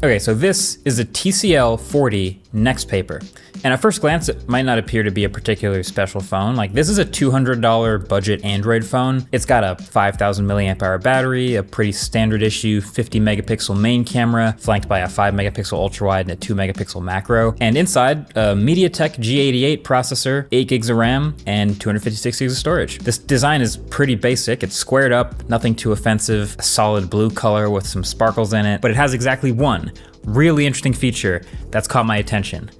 Okay, so this is a TCL 40 Next Paper. And at first glance, it might not appear to be a particularly special phone. Like, this is a $200 budget Android phone. It's got a 5,000 milliamp hour battery, a pretty standard issue 50 megapixel main camera, flanked by a 5 megapixel ultra wide and a 2 megapixel macro. And inside, a MediaTek G88 processor, 8 gigs of RAM, and 256 gigs of storage. This design is pretty basic. It's squared up, nothing too offensive, a solid blue color with some sparkles in it, but it has exactly one really interesting feature that's caught my attention,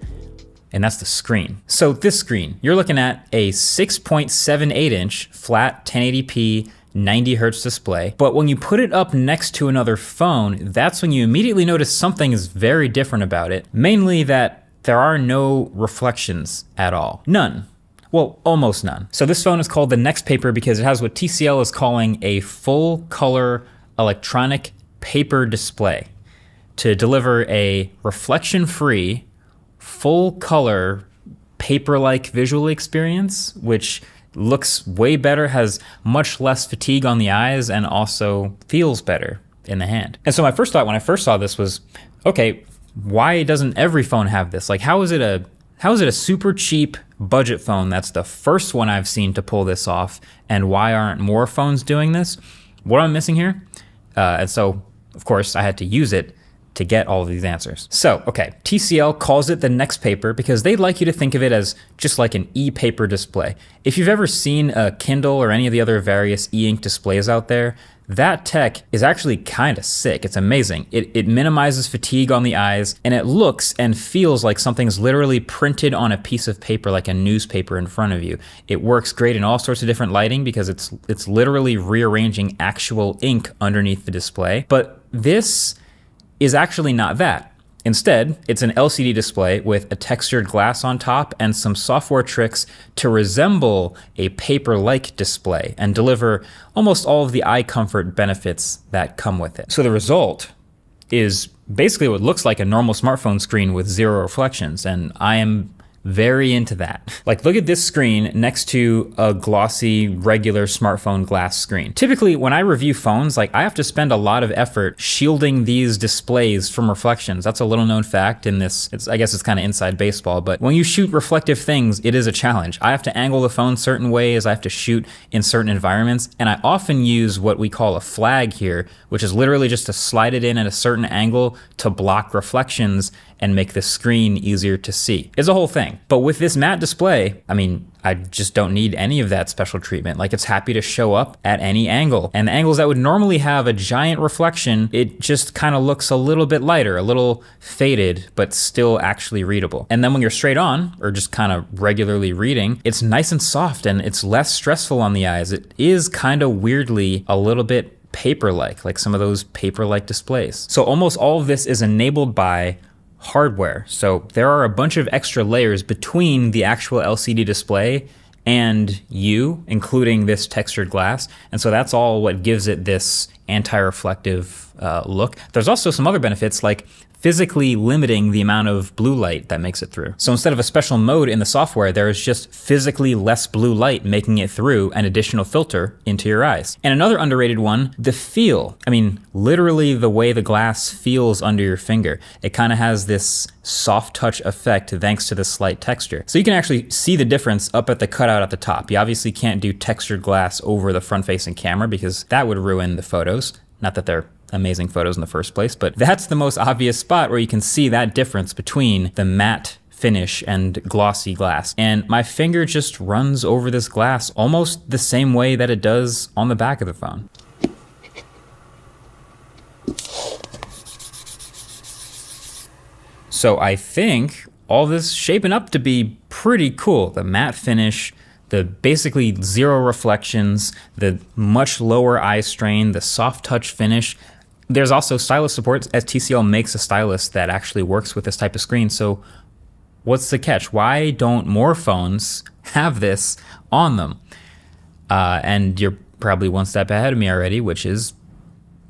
and that's the screen. So this screen, you're looking at a 6.78 inch flat 1080p 90 hertz display, but when you put it up next to another phone, that's when you immediately notice something is very different about it, mainly that there are no reflections at all. None. Well, almost none. So this phone is called the Next Paper because it has what TCL is calling a full color electronic paper display to deliver a reflection-free, full-color, paper-like visual experience, which looks way better, has much less fatigue on the eyes, and also feels better in the hand. And so my first thought when I first saw this was, okay, why doesn't every phone have this? Like, how is it a super cheap budget phone that's the first one I've seen to pull this off, and why aren't more phones doing this? What am I missing here? And so, of course, I had to use it to get all of these answers. So, okay, TCL calls it the Next Paper because they'd like you to think of it as just like an e-paper display. If you've ever seen a Kindle or any of the other various e-ink displays out there, that tech is actually kind of sick. It's amazing. It minimizes fatigue on the eyes, and it looks and feels like something's literally printed on a piece of paper, like a newspaper in front of you. It works great in all sorts of different lighting because it's literally rearranging actual ink underneath the display. But this is actually not that. Instead, it's an LCD display with a textured glass on top and some software tricks to resemble a paper-like display and deliver almost all of the eye comfort benefits that come with it. So the result is basically what looks like a normal smartphone screen with zero reflections, and I am very into that. Like, look at this screen next to a glossy, regular smartphone glass screen. Typically, when I review phones, like, I have to spend a lot of effort shielding these displays from reflections. That's a little known fact in this. I guess it's kind of inside baseball, but when you shoot reflective things, it is a challenge. I have to angle the phone certain ways, I have to shoot in certain environments, and I often use what we call a flag here, which is literally just to slide it in at a certain angle to block reflections and make the screen easier to see. It's a whole thing. But with this matte display, I mean, I just don't need any of that special treatment. Like, it's happy to show up at any angle. And the angles that would normally have a giant reflection, it just kind of looks a little bit lighter, a little faded, but still actually readable. And then when you're straight on, or just kind of regularly reading, it's nice and soft and it's less stressful on the eyes. It is kind of weirdly a little bit paper-like, like some of those paper-like displays. So almost all of this is enabled by hardware. So there are a bunch of extra layers between the actual LCD display and you, including this textured glass. And so that's all what gives it this anti-reflective look. There's also some other benefits, like physically limiting the amount of blue light that makes it through. So instead of a special mode in the software, there is just physically less blue light making it through an additional filter into your eyes. And another underrated one, the feel. I mean, literally the way the glass feels under your finger. It kind of has this soft touch effect thanks to the slight texture. So you can actually see the difference up at the cutout at the top. You obviously can't do textured glass over the front-facing camera because that would ruin the photos. Not that they're amazing photos in the first place, but that's the most obvious spot where you can see that difference between the matte finish and glossy glass. And my finger just runs over this glass almost the same way that it does on the back of the phone. So I think all this is shaping up to be pretty cool. The matte finish, the basically zero reflections, the much lower eye strain, the soft touch finish. There's also stylus support, as TCL makes a stylus that actually works with this type of screen. So what's the catch? Why don't more phones have this on them? And you're probably one step ahead of me already, which is,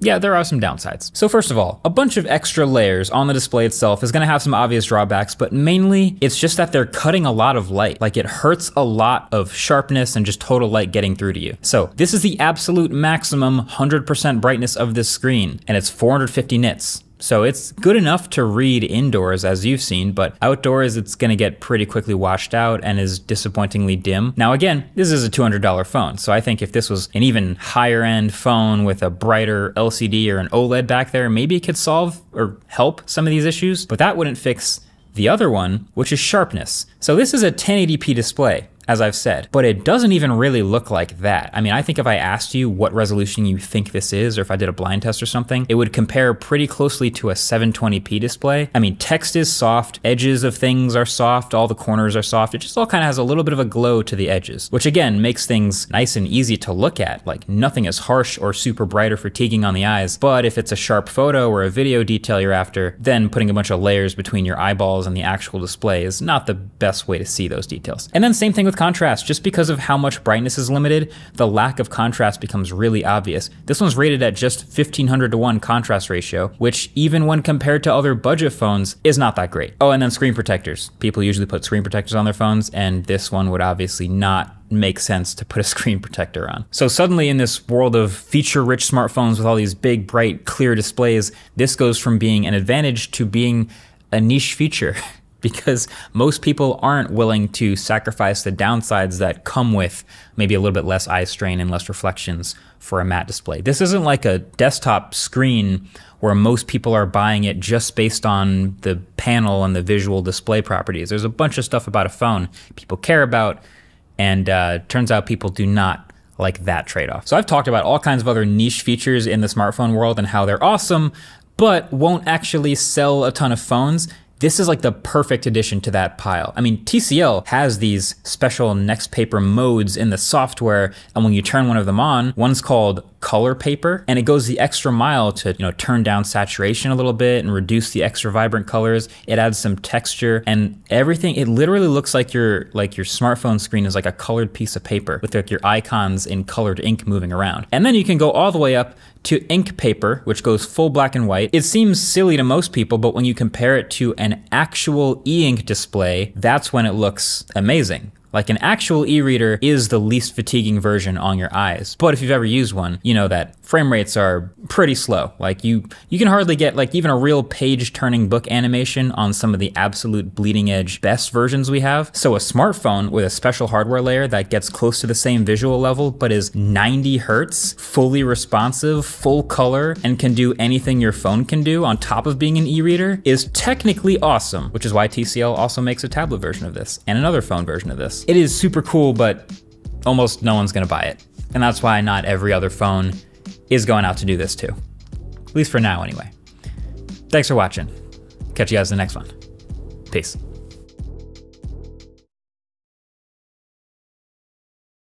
yeah, there are some downsides. So first of all, a bunch of extra layers on the display itself is gonna have some obvious drawbacks, but mainly it's just that they're cutting a lot of light. Like, it hurts a lot of sharpness and just total light getting through to you. So this is the absolute maximum 100% brightness of this screen, and it's 450 nits. So it's good enough to read indoors, as you've seen, but outdoors it's gonna get pretty quickly washed out and is disappointingly dim. Now again, this is a $200 phone, so I think if this was an even higher end phone with a brighter LCD or an OLED back there, maybe it could solve or help some of these issues, but that wouldn't fix the other one, which is sharpness. So this is a 1080p display, as I've said, but it doesn't even really look like that. I mean, I think if I asked you what resolution you think this is, or if I did a blind test or something, it would compare pretty closely to a 720p display. I mean, text is soft, edges of things are soft, all the corners are soft. It just all kind of has a little bit of a glow to the edges, which again makes things nice and easy to look at. Like nothing is harsh or super bright or fatiguing on the eyes, but if it's a sharp photo or a video detail you're after, then putting a bunch of layers between your eyeballs and the actual display is not the best way to see those details. And then same thing with contrast. Just because of how much brightness is limited, the lack of contrast becomes really obvious. This one's rated at just 1500:1 contrast ratio, which even when compared to other budget phones is not that great. Oh, and then screen protectors. People usually put screen protectors on their phones, and this one would obviously not make sense to put a screen protector on. So suddenly in this world of feature-rich smartphones with all these big, bright, clear displays, this goes from being an advantage to being a niche feature. Because most people aren't willing to sacrifice the downsides that come with maybe a little bit less eye strain and less reflections for a matte display. This isn't like a desktop screen where most people are buying it just based on the panel and the visual display properties. There's a bunch of stuff about a phone people care about, and turns out people do not like that trade-off. So I've talked about all kinds of other niche features in the smartphone world and how they're awesome, but won't actually sell a ton of phones. This is like the perfect addition to that pile. I mean, TCL has these special Next Paper modes in the software, and when you turn one of them on, one's called Color Paper, and it goes the extra mile to, turn down saturation a little bit and reduce the extra vibrant colors. It adds some texture and everything. It literally looks like your smartphone screen is like a colored piece of paper with like your icons in colored ink moving around. And then you can go all the way up to Ink Paper, which goes full black and white. It seems silly to most people, but when you compare it to an actual e-ink display, that's when it looks amazing. Like an actual e-reader is the least fatiguing version on your eyes. But if you've ever used one, you know that frame rates are pretty slow. Like you can hardly get like even a real page turning book animation on some of the absolute bleeding edge best versions we have. So a smartphone with a special hardware layer that gets close to the same visual level but is 90 hertz, fully responsive, full color, and can do anything your phone can do on top of being an e-reader is technically awesome, which is why TCL also makes a tablet version of this and another phone version of this. It is super cool, but almost no one's gonna buy it. And that's why not every other phone is going out to do this too. At least for now anyway. Thanks for watching. Catch you guys in the next one. Peace.